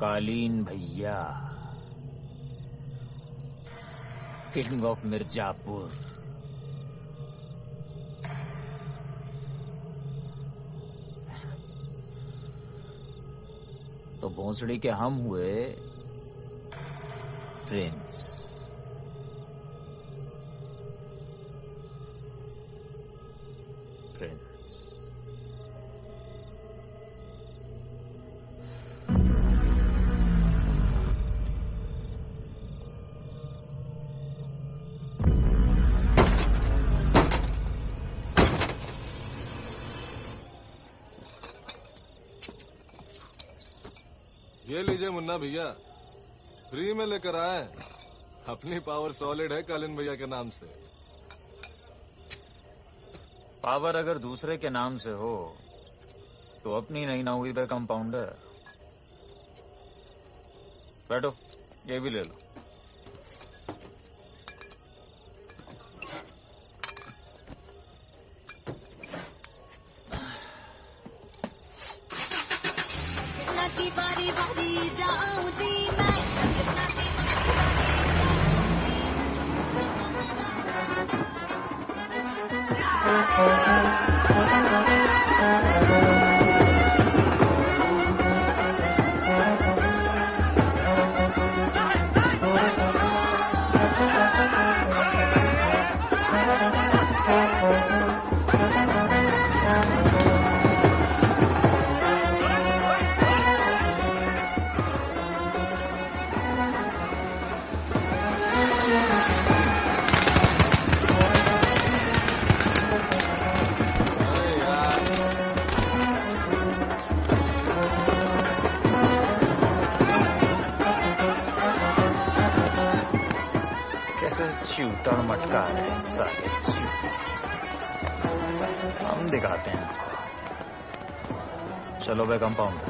कालीन भैया, king of Mirzapur. तो भोंसड़ी के हम हुए प्रिंस। ये लीजिए मुन्ना भैया, फ्री में लेकर आए। अपनी पावर सॉलिड है कालीन भैया के नाम से। पावर अगर दूसरे के नाम से हो तो अपनी नहीं ना हुई बे कंपाउंडर। बैठो, ये भी ले लो। बारी बारी जाऊं जी मैं, चूतड़ मटका है साले चूते। हम दिखाते हैं इनको। चलो बे कंपाउंडर।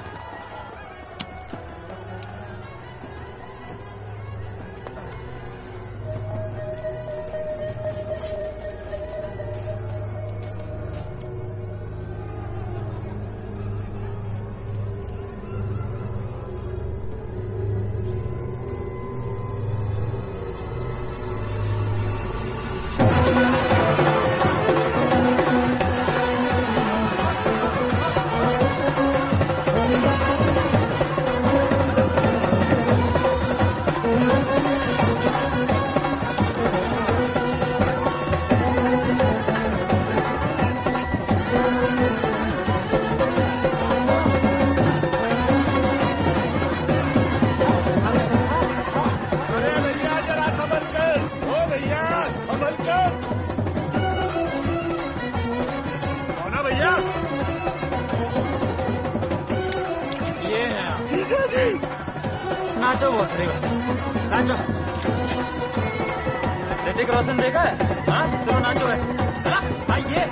नाचो भोसड़ी, नाचो। ऋतिक रोशन देखा है? हाँ, चलो नाचो ऐसे। चला, आइए,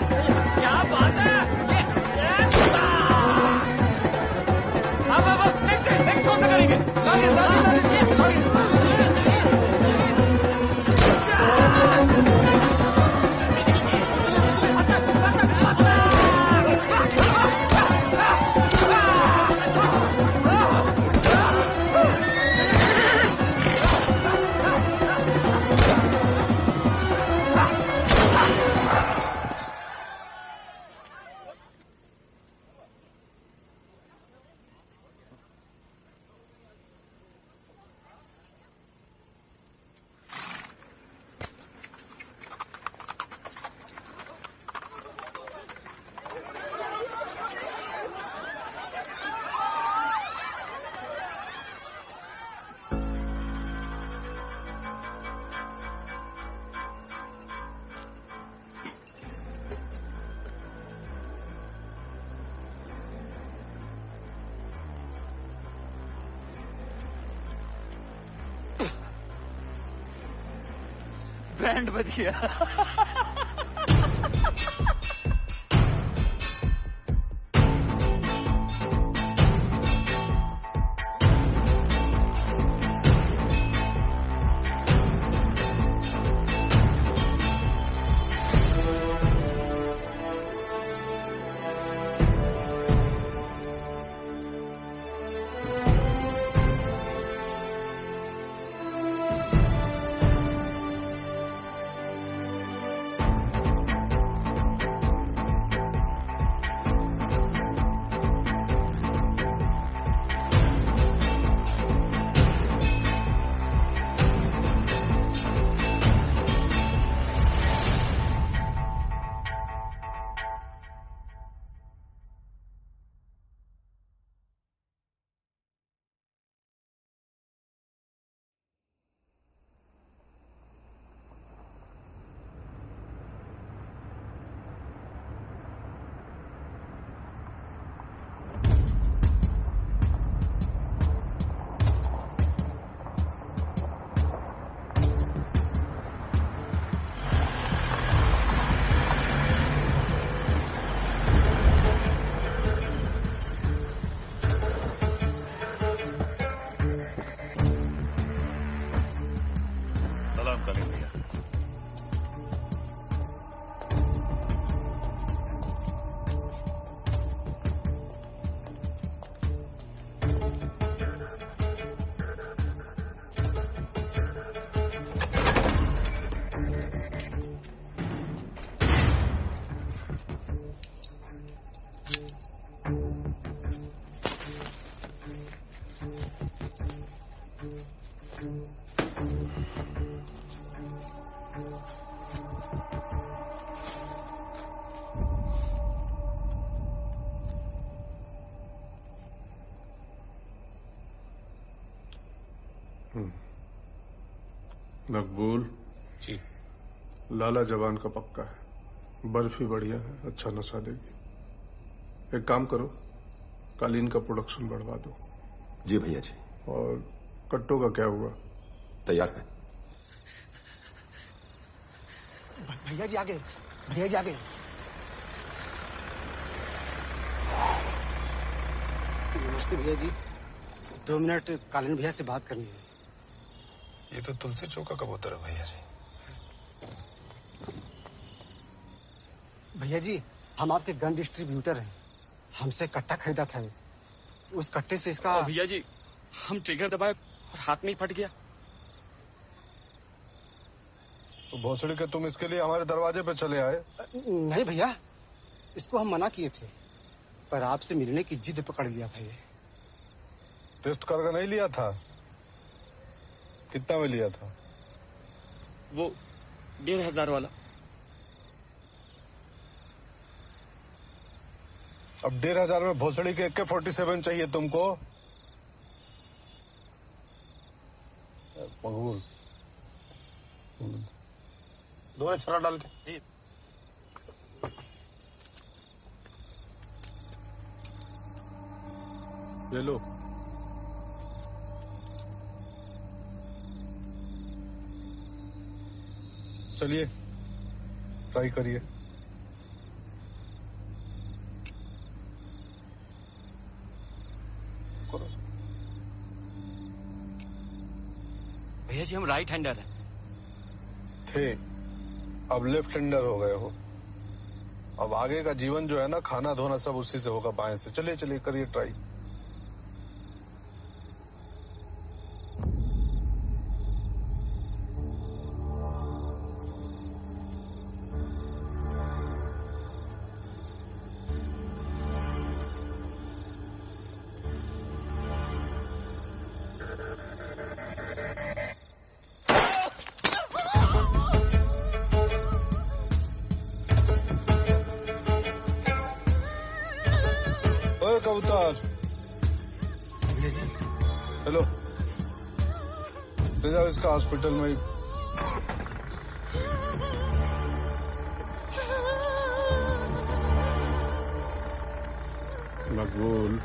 क्या बात है? अब नेक्स्ट कौन सा करेंगे? बैंड बज गया। सलाम कालीन भैया। मकबूल जी। लाला जवान का पक्का है, बर्फी बढ़िया है, अच्छा नशा देगी। एक काम करो, कालीन का प्रोडक्शन बढ़वा दो। जी भैया जी। और कट्टों का क्या हुआ? तैयार है भैया जी आगे, भैया जी आगे। नमस्ते भैया जी, 2 मिनट कालीन भैया से बात करनी है। ये तो तुलसी चौक का कबूतर है भैया जी। भैया जी, हम आपके गन डिस्ट्रीब्यूटर हैं, हमसे कट्टा खरीदा था। उस कट्टे से इसका भैया जी, हम ट्रिगर दबाए और हाथ में ही फट गया। तो भोसड़ी के तुम इसके लिए हमारे दरवाजे पे चले आए? नहीं भैया, इसको हम मना किए थे, पर आपसे मिलने की जिद पकड़ लिया था। ये टेस्ट करके नहीं लिया था? कितना में लिया था? वो 1,500 वाला। अब 1,500 में भोसड़ी के AK-47 चाहिए तुमको? मकबूल, 2 छड़ा डाल के। जी। ले लो। चलिए, ट्राई करिए। भैया जी, हम राइट हैंडर हैं। थे, अब लेफ्ट हैंडर हो गए हो। अब आगे का जीवन जो है ना, खाना धोना सब उसी से होगा, बाएं से। चलिए चलिए, करिए ट्राई। कबूतर, हेलो, ले जाओ इसका हॉस्पिटल में। मकबूल,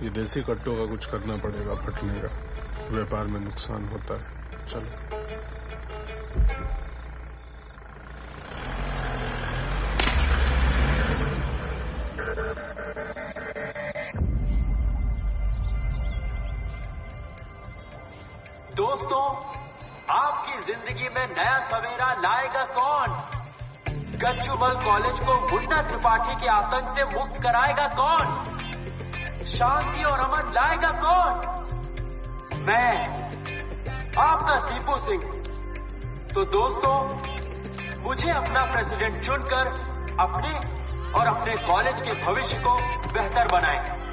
ये देसी कट्टों का कुछ करना पड़ेगा, फटने का। व्यापार में नुकसान होता है। चलो। दोस्तों, आपकी जिंदगी में नया सवेरा लाएगा कौन? गच्चूमल कॉलेज को मुन्ना त्रिपाठी के आतंक से मुक्त कराएगा कौन? शांति और अमन लाएगा कौन? मैं, आपका दीपू सिंह। तो दोस्तों, मुझे अपना प्रेसिडेंट चुनकर अपने और अपने कॉलेज के भविष्य को बेहतर बनाएं।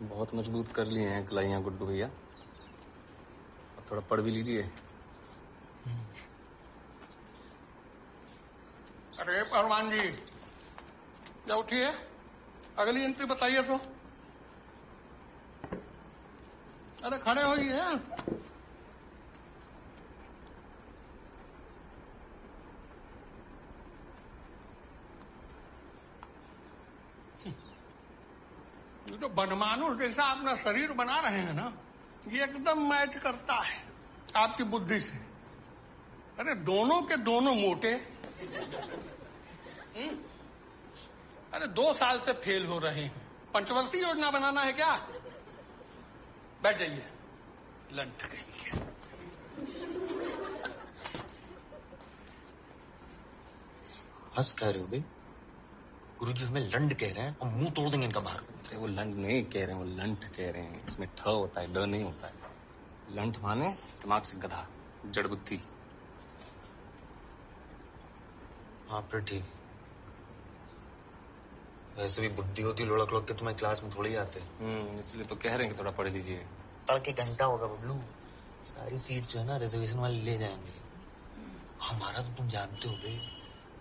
बहुत मजबूत कर लिए हैं कलाइयां गुड्डू भैया। अब थोड़ा पढ़ भी लीजिए। अरे पहलवान जी, या उठिए, अगली एंट्री बताइए तो। अरे खड़े होइए। ये तो बनमानुष जैसा अपना शरीर बना रहे हैं ना, ये एकदम मैच करता है आपकी बुद्धि से। अरे दोनों के दोनों मोटे। अरे 2 साल से फेल हो रहे हैं, पंचवर्षीय योजना बनाना है क्या? बैठ जाइए, लंठ कहेंगे। हंस कह रहे हो बे? गुरुजी हमें लंड कह रहे हैं और मुंह तोड़ देंगे इनका बाहर। अरे वो लंड नहीं कह रहे हैं, वो लंठ कह रहे हैं। इसमें ठ होता है, ल नहीं होता है। लंठ माने दिमाग से गधा, जड़ बुद्धि। हाँ फिर ठीक। वैसे भी बुद्धि होती लुढ़क लुढ़क के तुम्हें क्लास में थोड़ी ही आते। इसलिए तो कह रहे हैं कि थोड़ा पढ़ लीजिए। पढ़ के घंटा होगा बबलू। सारी सीट जो है ना रिजर्वेशन वाले ले जाएंगे। हमारा तो तुम जानते हो बे,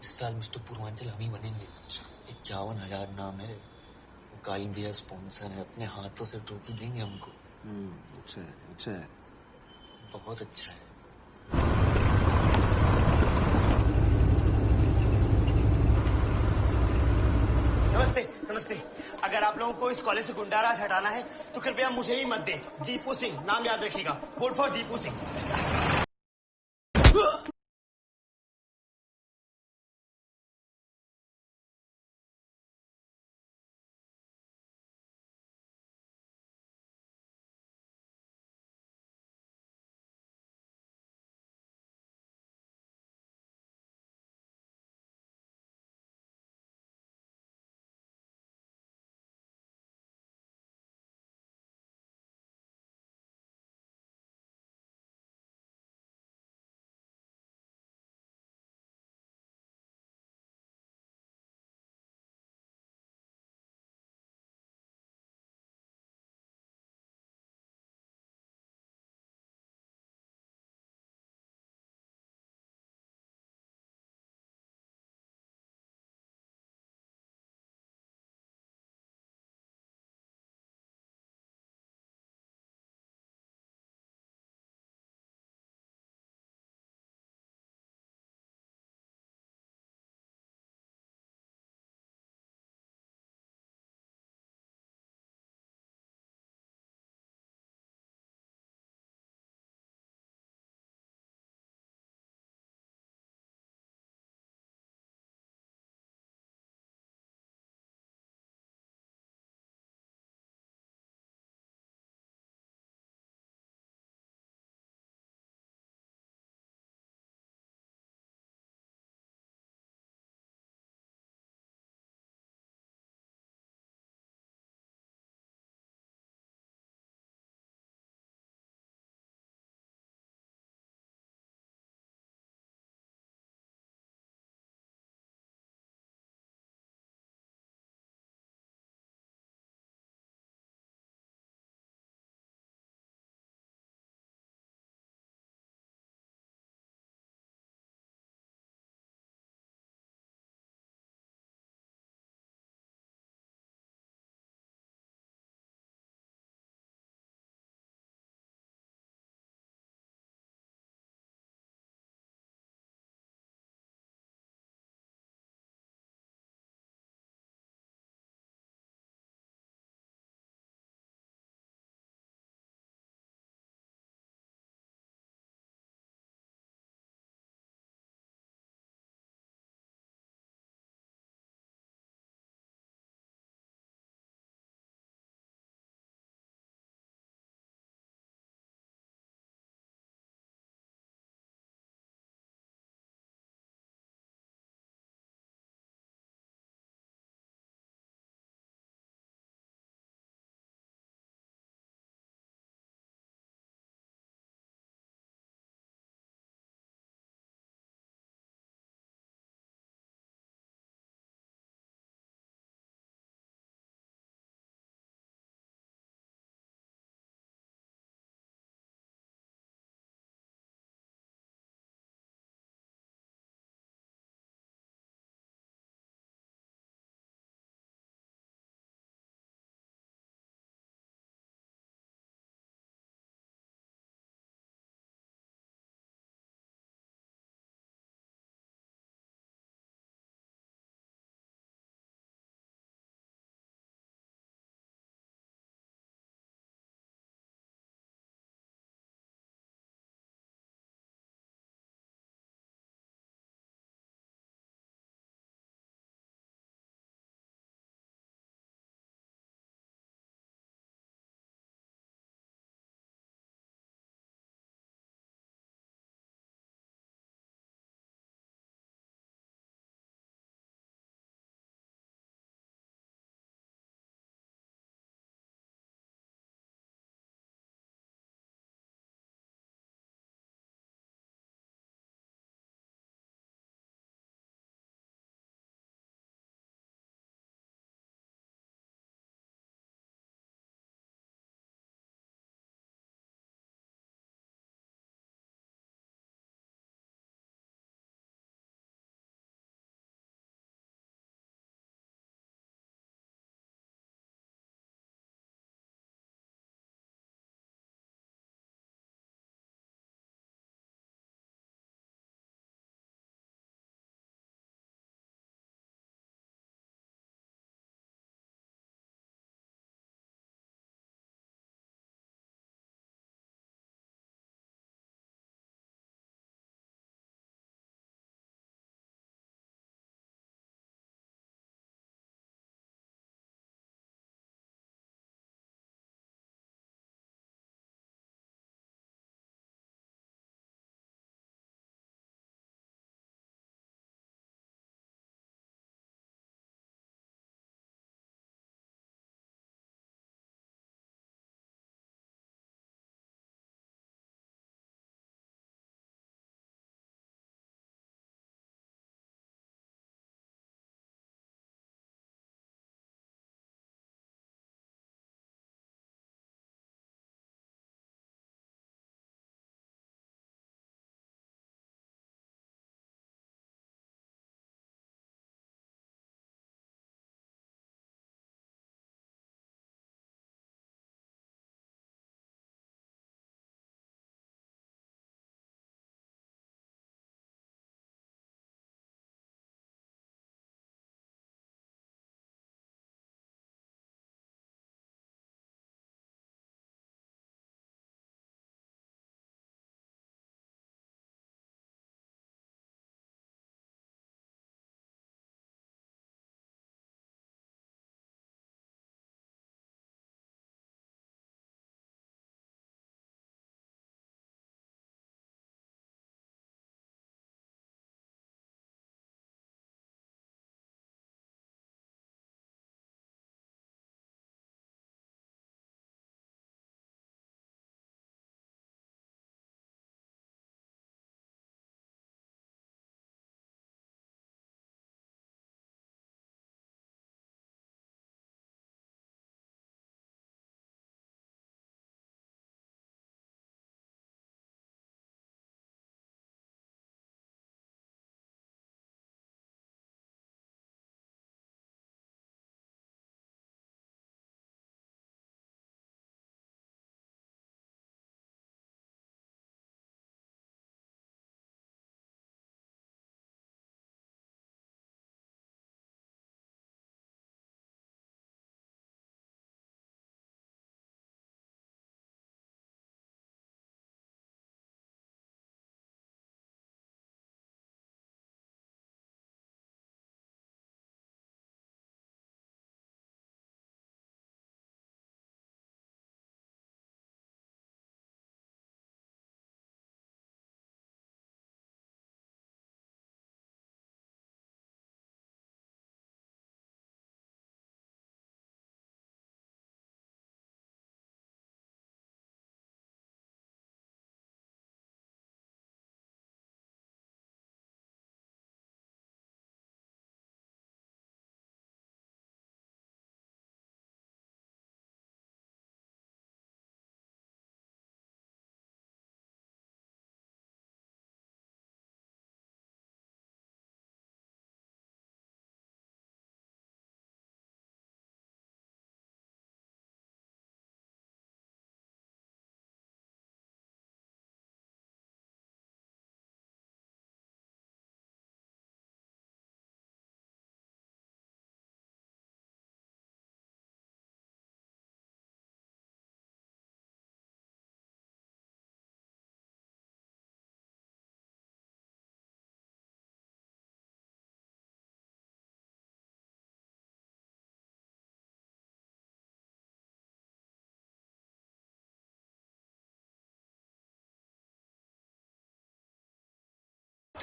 इस साल मिस्टर पूर्वांचल हम ही बनेंगे। 51,000 नाम है। वो कालीन भैया स्पॉन्सर है, अपने हाथों से ट्रॉफी देंगे हमको। अच्छा है, अच्छा है, बहुत अच्छा है। नमस्ते नमस्ते। अगर आप लोगों को इस कॉलेज से गुंडाराज हटाना है तो कृपया मुझे ही मत दें। दीपू सिंह नाम याद रखिएगा। Vote for Deepu Singh.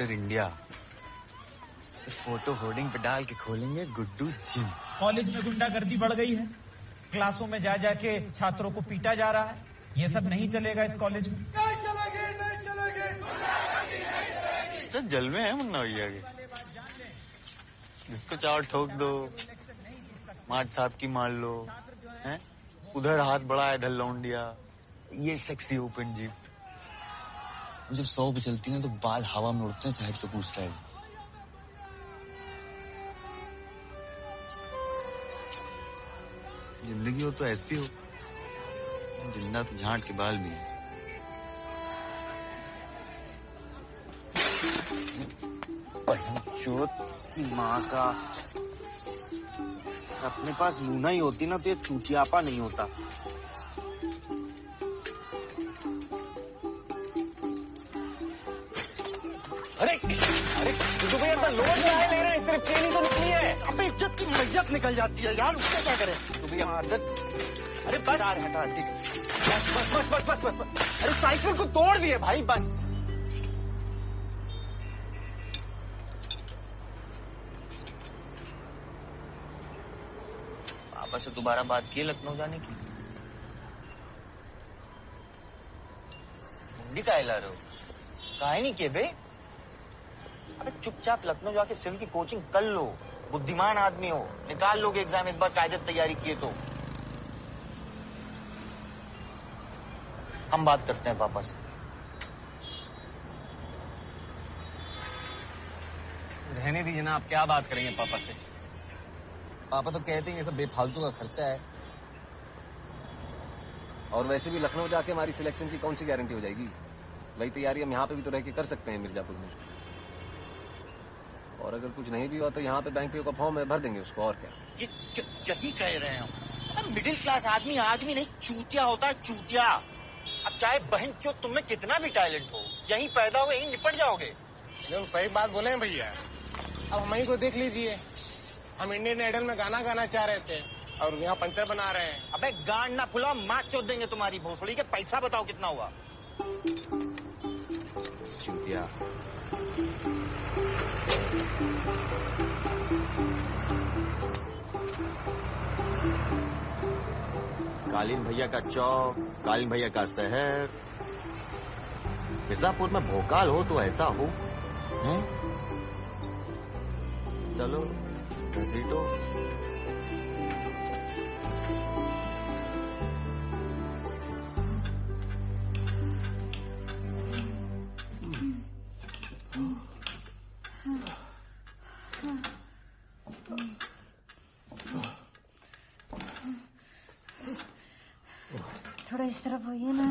Mister India. Photo hoarding पे डाल के खोलेंगे गुड्डू जिम। कॉलेज में गुंडागर्दी बढ़ गई है, क्लासों में जा जाके छात्रों को पीटा जा रहा है। ये सब नहीं चलेगा इस कॉलेज में। नहीं चलेगी, नहीं चलेगी। तो जलवे हैं मुन्ना भैया के, जिसको चाहो ठोक दो, मार्ट साहब की मार लो, हैं? उधर हाथ बढ़ाया, इधर लौंडिया। ये सेक्सी ओपन जीप जब 100 पे चलती है तो बाल हवा में उड़ते हैं, शहद कपूर स्टाइल। जिंदगी हो तो ऐसी हो, जिंदा तो झांट के बाल भी है। चोट की माँ का, अपने पास लूना ही होती ना तो ये चूतियापा नहीं होता। अरे अरे तो भैया तो लोड ले रहे हैं, सिर्फ चेन ही तो निकली है। अबे इज्जत की मैयत निकल जाती है यार, उससे क्या करें? तो भैया आदत। अरे बस हटा, ठीक है। बस बस बस बस बस बस। अरे साइकिल को तोड़ दिए भाई, बस। पापा से दोबारा बात की लखनऊ जाने की? मुंडी काहे ला रहे हो? काहे नहीं किए बे? अबे चुपचाप लखनऊ जाके सिविल की कोचिंग कर लो। बुद्धिमान आदमी हो, निकाल लोगे एग्जाम एक बार कायदे तैयारी किए तो। हम बात करते हैं पापा से। रहने दीजिए ना, आप क्या बात करेंगे पापा से? पापा तो कहते हैं ये सब बेफालतू का खर्चा है। और वैसे भी लखनऊ जाके हमारी सिलेक्शन की कौन सी गारंटी हो जाएगी? वही तैयारी हम यहाँ पे भी तो रह के कर सकते हैं मिर्जापुर में। और अगर कुछ नहीं भी हुआ तो यहाँ पे बैंक का फॉर्म है, भर देंगे उसको, और क्या। ये यही कह रहे हैं हम। मिडिल क्लास आदमी आदमी नहीं, चूतिया होता है, चूतिया। अब चाहे बहन चो तुम में कितना भी टैलेंट हो, यहीं पैदा हो, यहीं निपट जाओगे। एकदम सही बात बोले हैं भैया। अब हमें को देख लीजिए, हम इंडियन आइडल में गाना गाना चाह रहे थे और यहाँ पंचर बना रहे हैं। अबे गांड ना फुला, माँ चोद देंगे तुम्हारी भोसड़ी के। पैसा बताओ कितना हुआ? चूतिया। कालीन भैया का चौक, कालीन भैया का शहर। मिर्जापुर में भोकाल हो तो ऐसा हो, हैं? चलो घसीटो। थोड़ा इस तरफ होइए ना।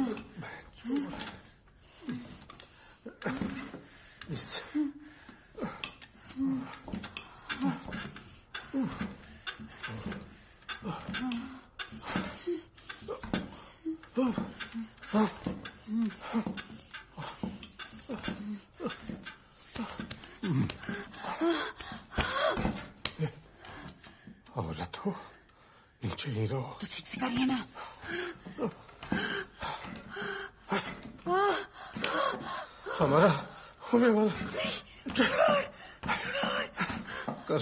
औरत हो, नीचे ही रहो। तो ठीक से करिए ना। हमारा होने वाला कर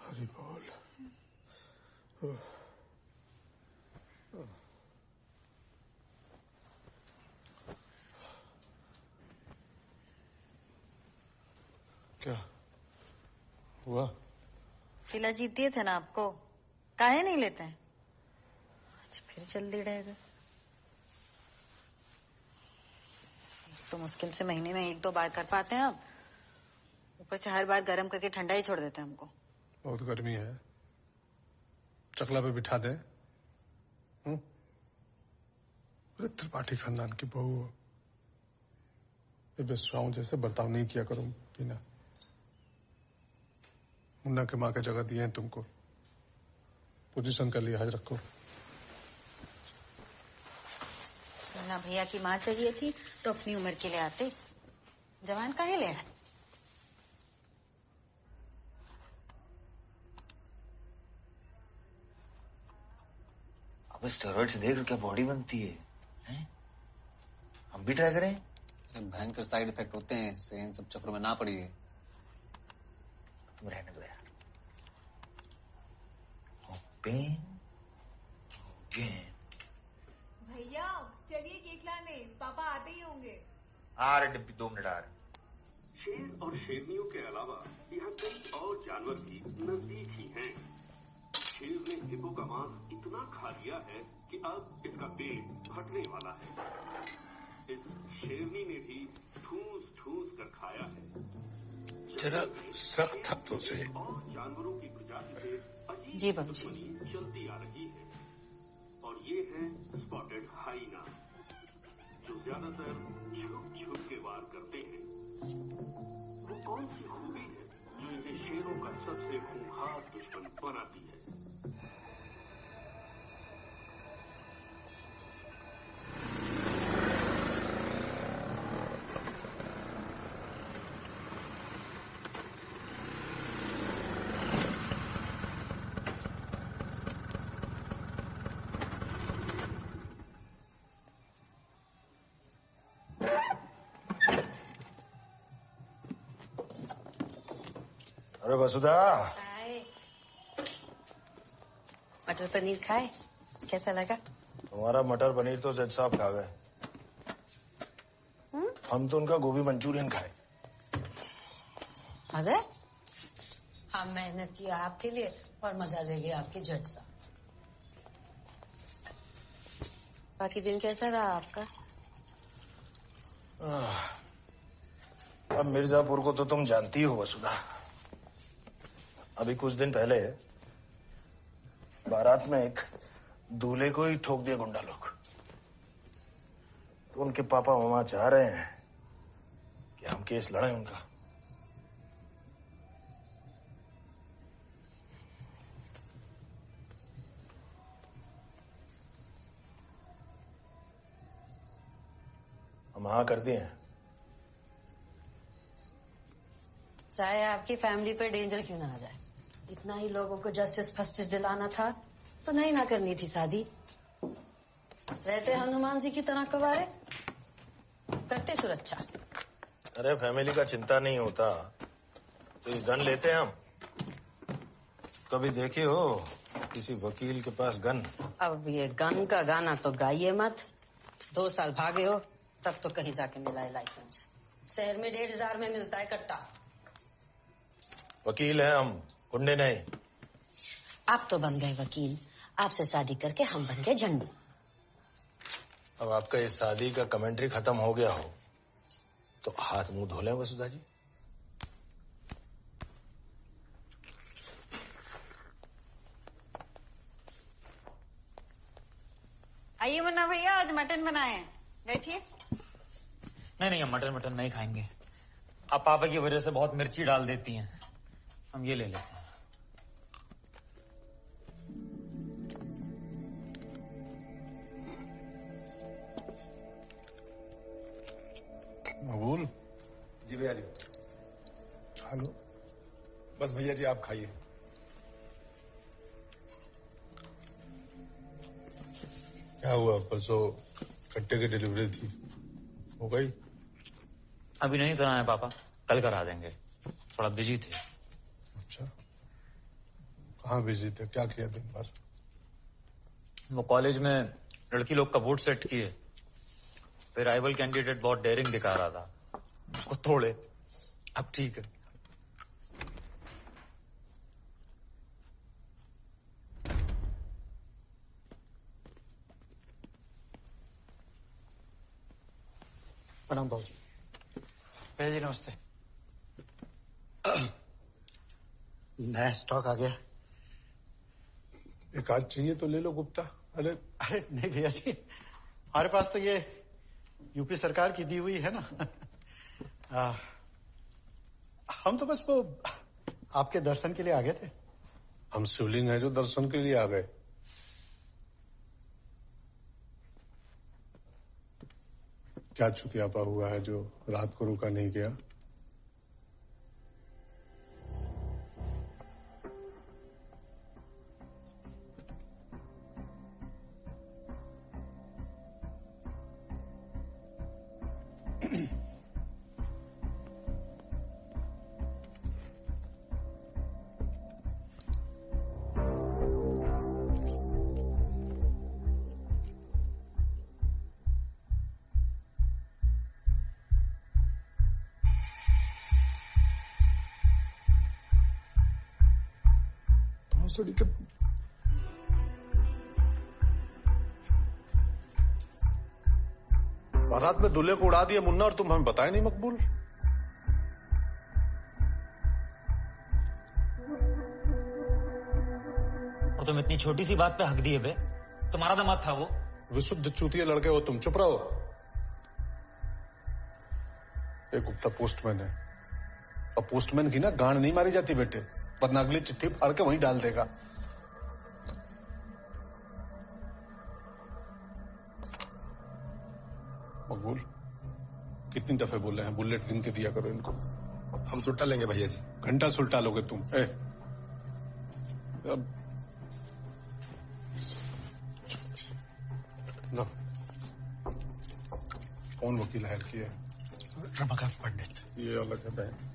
हरि बोल। क्या हुआ? सिला जीत दिए थे ना आपको, काहे नहीं लेते हैं? आज फिर जल्दी रहेगा। तो मुश्किल से महीने में 1-2 बार कर पाते हैं आप, ऊपर से हर बार गर्म करके ठंडा ही छोड़ देते हैं हमको। बहुत गर्मी है, चकला पे बिठा दे। त्रिपाठी खानदान की बहू हो, बेसुराओं जैसे बर्ताव नहीं किया करो बिना। मुन्ना के माँ के जगह दिए हैं तुमको, पोजीशन का लिहाज रखो। ना भैया की माँ चाहिए थी तो अपनी उम्र के लिए आते, जवान काहे ले आए? अब स्टेरॉइड देख क्या बॉडी बनती है, हैं? हम भी ट्राई करें? अरे भयंकर साइड इफेक्ट होते हैं इससे, इन सब चक्रों में ना पड़िए। तुम रहने दो यार। पेन भैया चलिए केक लाने, पापा आते ही होंगे। आ रहे डिब्बी, 2 मिनट आ रहे। शेर और शेरनियों के अलावा यहाँ कई और जानवर भी नजदीक ही हैं। शेर ने हिप्पो का मांस इतना खा लिया है कि अब इसका पेट फटने वाला है। इस शेरनी ने भी ठूस ठूस कर खाया है। जरा सख्त हाथों से। और जानवरों की प्रजाति से अजीब जी बाबूजी चलती आ रही है, और ये है स्पॉटेड हाइना, जो ज्यादातर छुप छुप के वार करते हैं। वो कौन सी खूबी है जो इन्हें शेरों का सबसे खूंखार दुश्मन बनाती है? अरे वसुधा, मटर पनीर खाए, कैसा लगा? तुम्हारा मटर पनीर तो जज साहब खा गए। हम तो उनका गोभी मंचूरियन खाए। अरे हम मेहनत किया आपके लिए और मजा ले गए आपके जज साहब। बाकी दिन कैसा रहा आपका? अब मिर्जापुर को तो तुम जानती हो वसुधा। अभी कुछ दिन पहले बारात में एक दूल्हे को ही ठोक दिया गुंडा लोग। तो उनके पापा मामा चाह रहे हैं कि हम केस लड़ें उनका। हम हाँ कर दिए हैं। चाहे आपकी फैमिली पे डेंजर क्यों ना आ जाए, इतना ही लोगों को जस्टिस फस्टिस दिलाना था तो नहीं ना करनी थी शादी। रहते हनुमान जी की तरह कवारे, करते सुरक्षा। अरे फैमिली का चिंता नहीं होता तो ये गन लेते हैं हम। कभी देखे हो किसी वकील के पास गन? अब ये गन का गाना तो गाइए मत। 2 साल भागे हो तब तो कहीं जाके मिला है लाइसेंस। शहर में 1,500 में मिलता है कट्टा। वकील है हम, गुंडे नहीं। आप तो बन गए वकील, आपसे शादी करके हम बन गए झंडू। अब आपका इस शादी का कमेंट्री खत्म हो गया हो तो हाथ मुंह धो लें वसुधा जी। आइए मुन्ना भैया, आज मटन बनाए हैं, बैठिए। नहीं हम मटन नहीं खाएंगे। आप पापा की वजह से बहुत मिर्ची डाल देती हैं, हम ये ले लेते हैं। मकबूल जी भैया जी। हेलो। बस भैया जी आप खाइए। क्या हुआ? परसों कट्टे की डिलीवरी थी, हो गई? अभी नहीं कराना है पापा, कल करा देंगे, थोड़ा बिजी थे। अच्छा, कहाँ बिजी थे? क्या किया दिन भर? वो कॉलेज में लड़की लोग का वोट सेट किए, फिर राइवल कैंडिडेट बहुत डेयरिंग दिखा रहा था, उसको तोड़े। अब ठीक है। प्रणाम बाबूजी। भैया जी नमस्ते। नया स्टॉक आ गया। एक आध चाहिए तो ले लो गुप्ता। अरे नहीं भैया जी, हमारे पास तो ये यूपी सरकार की दी हुई है ना। हम तो बस वो आपके दर्शन के लिए आ गए थे। हम शिवलिंग है जो दर्शन के लिए आ गए। क्या चुतियापा हुआ है जो रात को रुका नहीं गया? बारात में दूल्हे को उड़ा दिया मुन्ना और तुम हमें बताए नहीं, मकबूल। और तुम इतनी छोटी सी बात पे हक दिए बे। तुम्हारा दामाद था वो। विशुद्ध चूतिया लड़के हो तुम, चुप रहो। एक गुप्ता पोस्टमैन है, और पोस्टमैन की ना गांड नहीं मारी जाती बेटे, वरना अगली चिट्ठी फाड़ के वहीं डाल देगा। मकबूल, कितनी दफे बोले हैं बुलेट गिन के दिया करो इनको। हम सुलटा लेंगे भैया जी। घंटा सुलटा लोगे तुम। लो, कौन वकील हायर किया है? रमाकांत पंडित। ये अलग है बहन।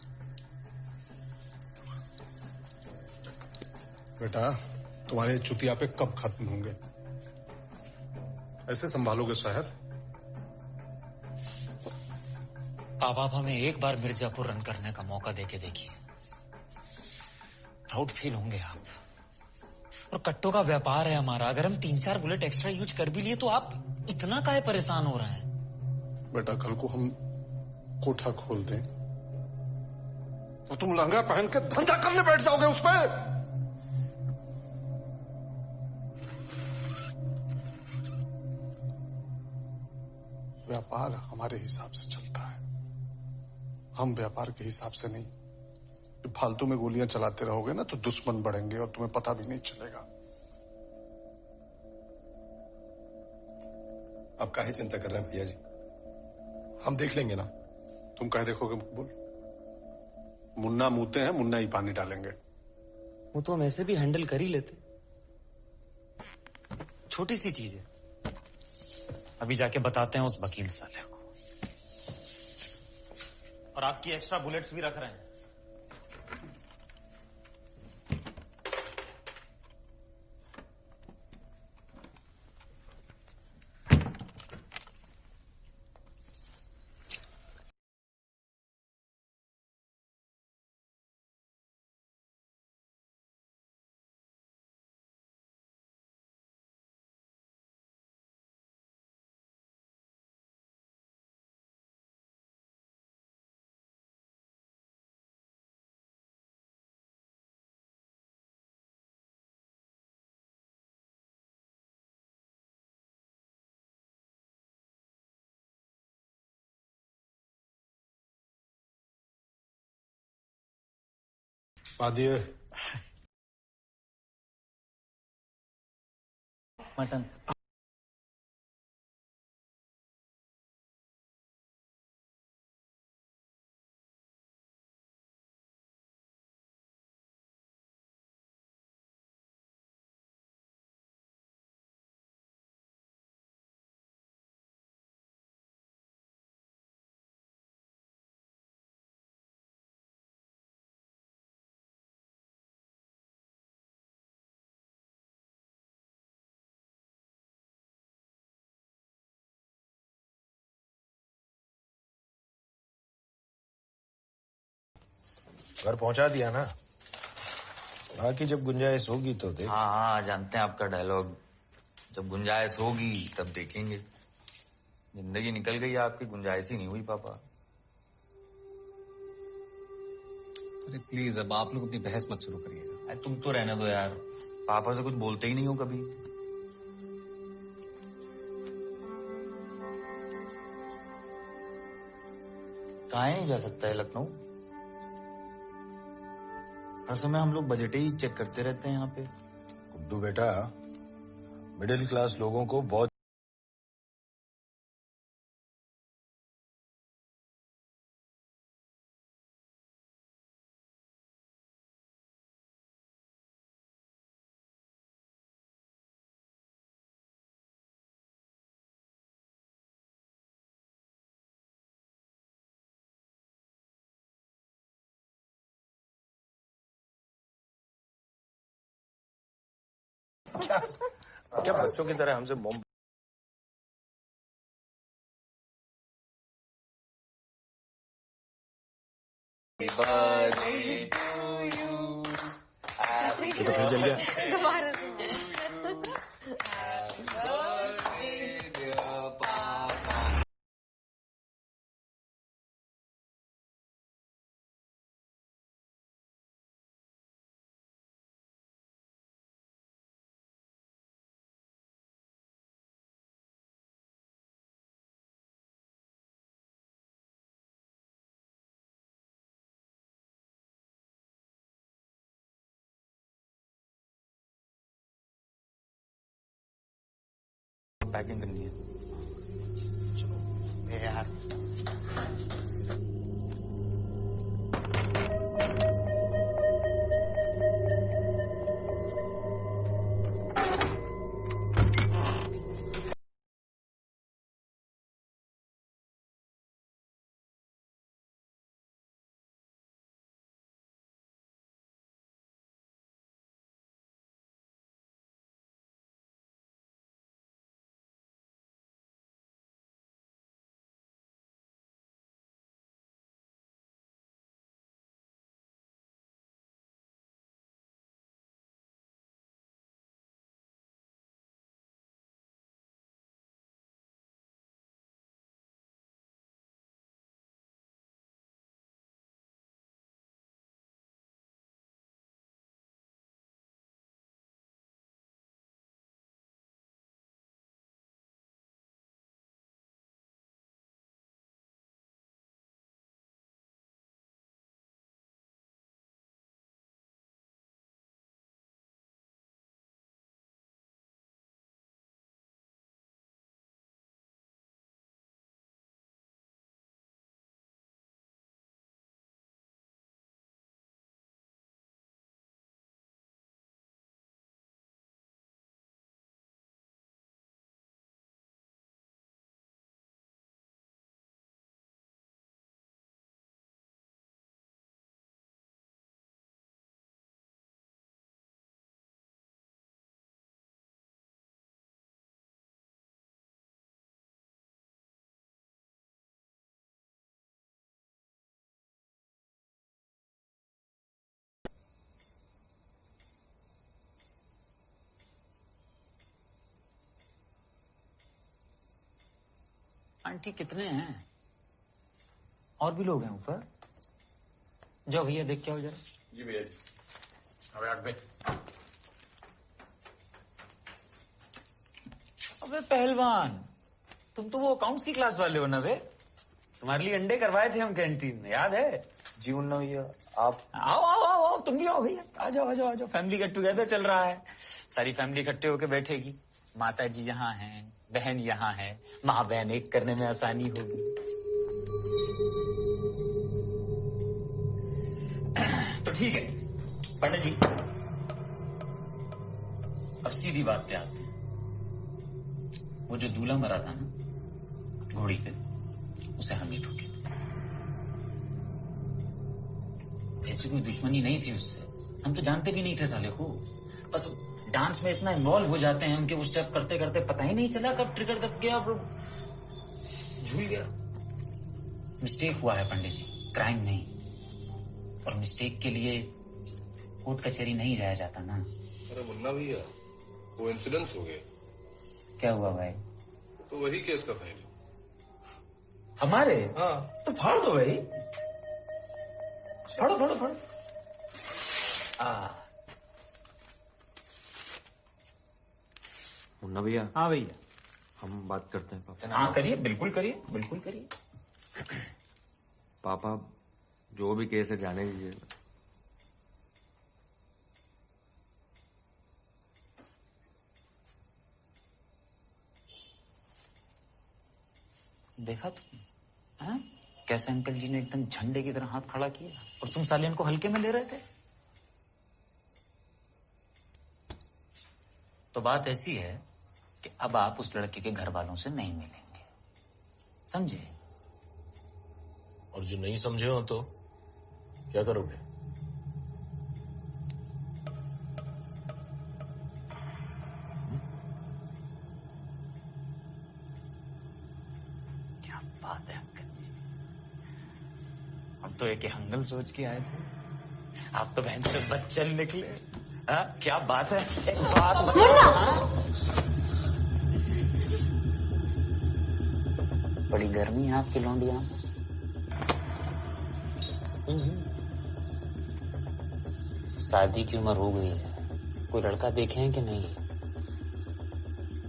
बेटा, तुम्हारे चुतियापे कब खत्म होंगे? ऐसे संभालोगे शहर? अब आप हमें एक बार मिर्जापुर रन करने का मौका देके देखिए, प्राउड फील होंगे आप। और कट्टों का व्यापार है हमारा, अगर हम 3-4 बुलेट एक्स्ट्रा यूज कर भी लिए तो आप इतना काहे परेशान हो रहे हैं? बेटा, कल को हम कोठा खोल दें तो तुम लहंगा पहन के धंधा करने बैठ जाओगे उस पर। व्यापार हमारे हिसाब से चलता है, हम व्यापार के हिसाब से नहीं। फालतू में गोलियां चलाते रहोगे ना तो दुश्मन बढ़ेंगे और तुम्हें पता भी नहीं चलेगा। आप काहे चिंता कर रहे हैं भैया जी, हम देख लेंगे ना। तुम काहे देखोगे मकबूल? मुन्ना मुंहते हैं, मुन्ना ही पानी डालेंगे। वो तो हम ऐसे भी हैंडल कर ही लेते, छोटी सी चीज है। अभी जाके बताते हैं उस वकील साले को। और आपकी एक्स्ट्रा बुलेट्स भी रख रहे हैं। वादिये मटन। घर पहुंचा दिया ना, बाकी जब गुंजाइश होगी तो देख। हाँ हाँ, जानते हैं आपका डायलॉग, जब गुंजाइश होगी तब देखेंगे। जिंदगी निकल गई, आपकी गुंजाइश ही नहीं हुई पापा। अरे प्लीज अब आप लोग अपनी बहस मत शुरू करिएगा। तुम तो रहने दो यार, पापा से कुछ बोलते ही नहीं हो कभी। कहाँ नहीं जा सकता है लखनऊ? हर समय हम लोग बजट ही चेक करते रहते हैं यहाँ पे। गुड्डू बेटा, मिडिल क्लास लोगों को बहुत क्या बच्चों की तरह हमसे मोम ये तो फिर जल गया। दोबारा पैकिंग करनी है। चलो यार आंटी कितने हैं? और भी लोग हैं ऊपर? जाओ भैया देख के आओ जरा। जी भैया जी। अबे आग अबे पहलवान, तुम तो वो अकाउंट्स की क्लास वाले हो ना बे? तुम्हारे लिए अंडे करवाए थे हम कैंटीन में, याद है? जी उन्ना भैया आप आओ आओ आओ आओ, तुम भी आओ भैया, आ जाओ आ जाओ आ जाओ। फैमिली गेट टुगेदर चल रहा है, सारी फैमिली इकट्ठे होके बैठेगी। माता जी यहाँ हैं, बहन यहाँ है, माँ बहन एक करने में आसानी होगी। तो ठीक है पंडित जी, अब सीधी बात पे आते हैं। वो जो दूल्हा मरा था ना घोड़ी पे, उसे हम ही ठोके। ऐसी कोई दुश्मनी नहीं थी उससे, हम तो जानते भी नहीं थे साले को। बस डांस में इतना इन्वॉल्व हो जाते हैं, उनके वो स्टेप करते करते पता ही नहीं चला कब ट्रिगर दब गया, अब झूल गया। मिस्टेक हुआ है पंडित जी, क्राइम नहीं। और मिस्टेक के लिए कोर्ट कचहरी नहीं जाया जाता ना। अरे मुन्ना भैया, कोइंसिडेंस हो गया। क्या हुआ भाई? तो वही केस का फाइल हमारे। हाँ तो फाड़ दो भाई, फाड़ो फाड़ो फाड़ो। मुन्ना भैया। हाँ भैया, हम बात करते हैं पापा। हाँ करिए, बिल्कुल करिए, बिल्कुल करिए। पापा जो भी केस है जाने दीजिए। देखा तुम, हाँ? कैसे अंकल जी ने एकदम झंडे की तरह हाथ खड़ा किया, और तुम साले इनको हल्के में ले रहे थे। तो बात ऐसी है कि अब आप उस लड़के के घर वालों से नहीं मिलेंगे, समझे? और जो नहीं समझे हो तो क्या करोगे? क्या बात है अंकल जी, हम तो एक हंगल सोच के आए थे, आप तो बहन से बच्चन निकले। हाँ क्या बात है, एक बात बड़ी गर्मी है आपकी लौंडिया। शादी की उम्र हो गई है, कोई लड़का देखे हैं कि नहीं?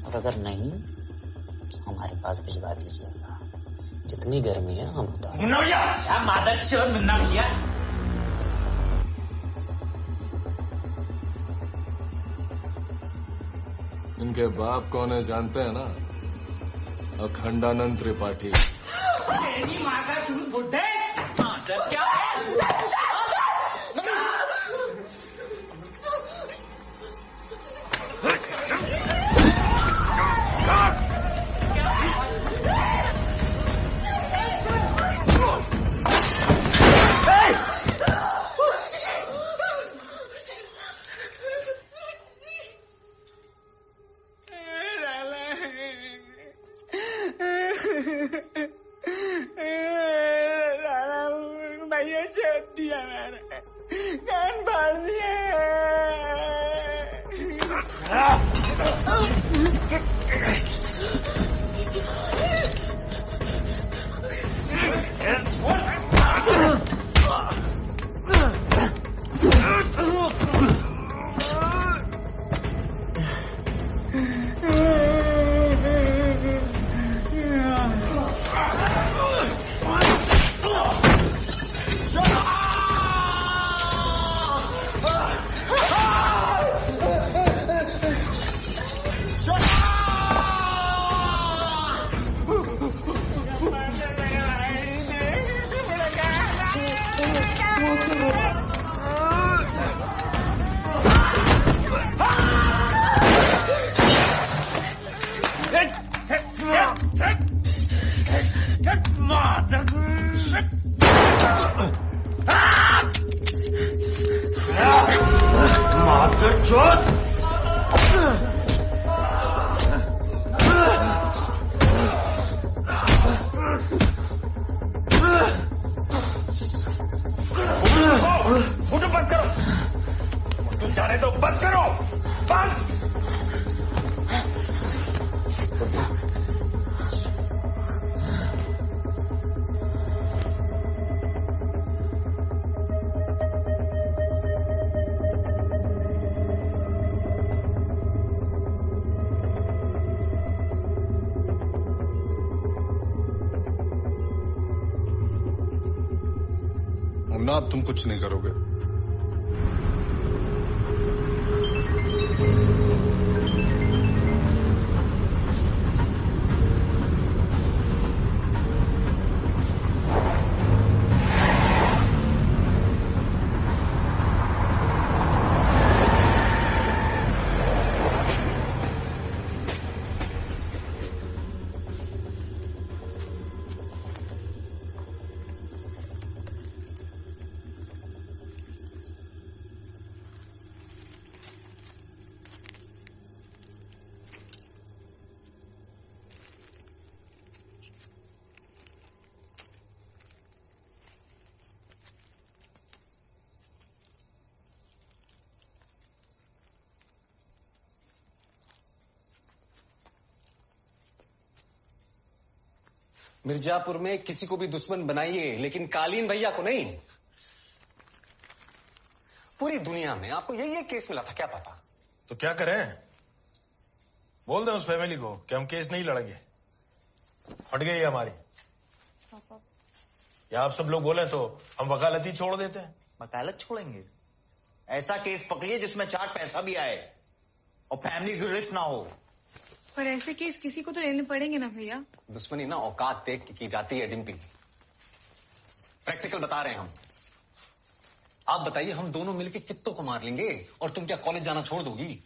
और अगर नहीं तो हमारे पास भिजवा दीजिएगा, जितनी गर्मी है हम उतार। मुन्ना भैया, क्या मादर चोर मुन्ना भैया। इनके बाप कौन है जानते हैं ना? अखंडानंद त्रिपाठी। माँ का चूत बुड्ढे, क्या है? भैया छेद दिया मैंने, कान फाड़ दिए। मुन्ना, अब तुम कुछ नहीं करोगे। मिर्जापुर में किसी को भी दुश्मन बनाइए, लेकिन कालीन भैया को नहीं। पूरी दुनिया में आपको यही एक केस मिला था, क्या पता? तो क्या करें? बोल दें उस फैमिली को कि हम केस नहीं लड़ेंगे, हट गई हमारी। या आप सब लोग बोले तो हम वकालत ही छोड़ देते हैं। वकालत छोड़ेंगे? ऐसा केस पकड़िए जिसमें 4 पैसा भी आए और फैमिली की रिस्क ना हो। पर ऐसे केस किसी को तो लेने पड़ेंगे ना भैया। दुश्मनी ना औकात देख के की जाती है डिम्पी। प्रैक्टिकल बता रहे हैं हम। आप बताइए, हम दोनों मिलके कित्तों को मार लेंगे और तुम क्या कॉलेज जाना छोड़ दोगी?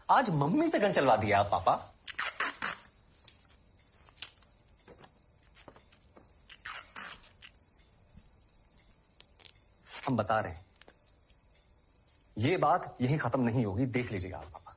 आज मम्मी से गन चलवा दिया आप पापा। हम बता रहे हैं, ये बात यहीं खत्म नहीं होगी, देख लीजिएगा आप पापा।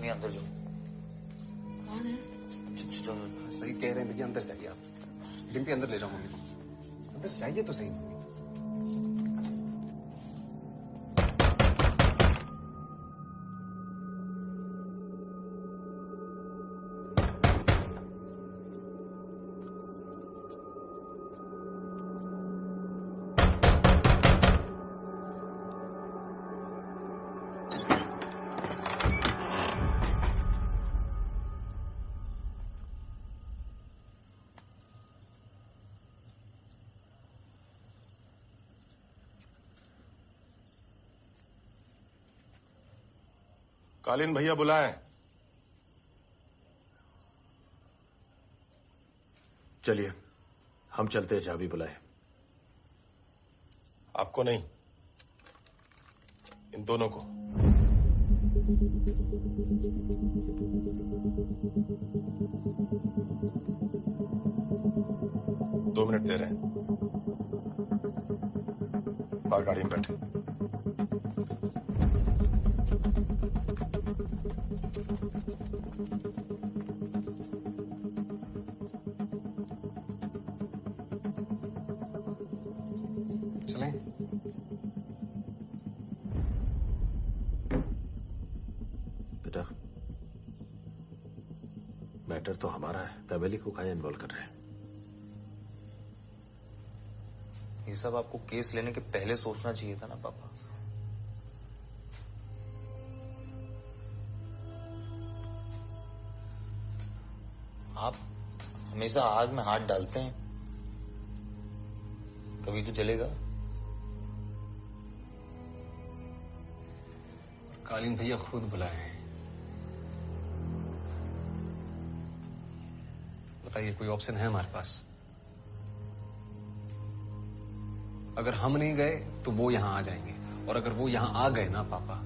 मम्मी अंदर जाओ। कौन है? सही कह रहे हैं भैया, अंदर जाइए आप। डिम्पी अंदर ले जाओ मम्मी को, अंदर जाइए तो सही। कालीन भैया बुलाएं। चलिए हम चलते हैं, चाबी बुलाए। आपको नहीं, इन दोनों को। दो मिनट दे रहे हैं, बाहर गाड़ी में बैठे। बेटा, मैटर तो हमारा है, फैमिली को काहे इन्वॉल्व कर रहे हैं? ये सब आपको केस लेने के पहले सोचना चाहिए था ना पापा। आप हमेशा आग में हाथ डालते हैं, कभी तो जलेगा। कालीन भैया खुद बुलाए हैं। बताइए कोई ऑप्शन है हमारे पास? अगर हम नहीं गए तो वो यहां आ जाएंगे, और अगर वो यहां आ गए ना पापा,